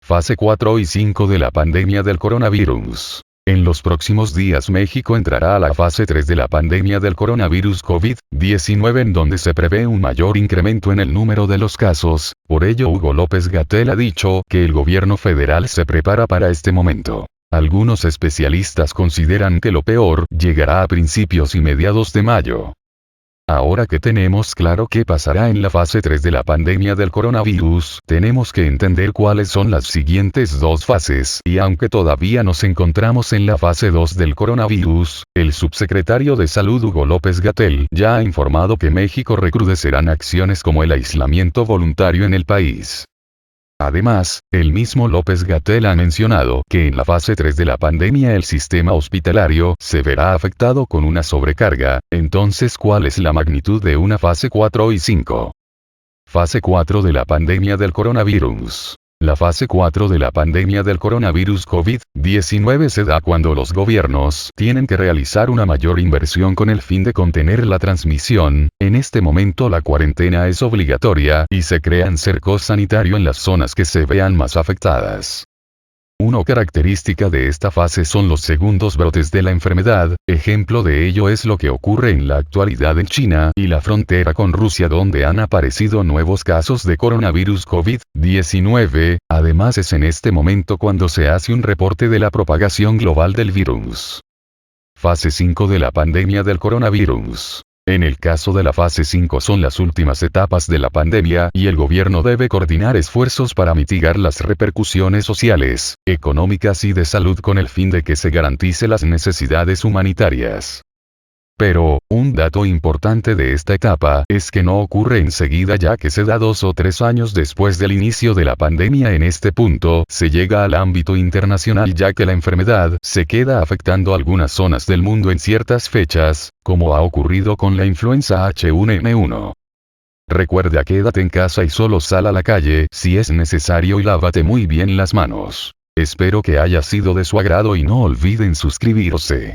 Fase 4 y 5 de la pandemia del coronavirus. En los próximos días México entrará a la fase 3 de la pandemia del coronavirus COVID-19 en donde se prevé un mayor incremento en el número de los casos, por ello Hugo López-Gatell ha dicho que el gobierno federal se prepara para este momento. Algunos especialistas consideran que lo peor llegará a principios y mediados de mayo. Ahora que tenemos claro qué pasará en la fase 3 de la pandemia del coronavirus, tenemos que entender cuáles son las siguientes dos fases, y aunque todavía nos encontramos en la fase 2 del coronavirus, el subsecretario de Salud Hugo López-Gatell ya ha informado que México recrudecerán acciones como el aislamiento voluntario en el país. Además, el mismo López-Gatell ha mencionado que en la fase 3 de la pandemia el sistema hospitalario se verá afectado con una sobrecarga. Entonces, ¿cuál es la magnitud de una fase 4 y 5? Fase 4 de la pandemia del coronavirus. La fase 4 de la pandemia del coronavirus COVID-19 se da cuando los gobiernos tienen que realizar una mayor inversión con el fin de contener la transmisión. En este momento la cuarentena es obligatoria y se crean cercos sanitarios en las zonas que se vean más afectadas. Una característica de esta fase son los segundos brotes de la enfermedad, ejemplo de ello es lo que ocurre en la actualidad en China y la frontera con Rusia donde han aparecido nuevos casos de coronavirus COVID-19, además es en este momento cuando se hace un reporte de la propagación global del virus. Fase 5 de la pandemia del coronavirus. En el caso de la fase 5 son las últimas etapas de la pandemia y el gobierno debe coordinar esfuerzos para mitigar las repercusiones sociales, económicas y de salud con el fin de que se garantice las necesidades humanitarias. Pero, un dato importante de esta etapa es que no ocurre enseguida ya que se da 2 o 3 años después del inicio de la pandemia. En este punto, se llega al ámbito internacional ya que la enfermedad se queda afectando algunas zonas del mundo en ciertas fechas, como ha ocurrido con la influenza H1N1. Recuerda, quédate en casa y solo sal a la calle si es necesario y lávate muy bien las manos. Espero que haya sido de su agrado y no olviden suscribirse.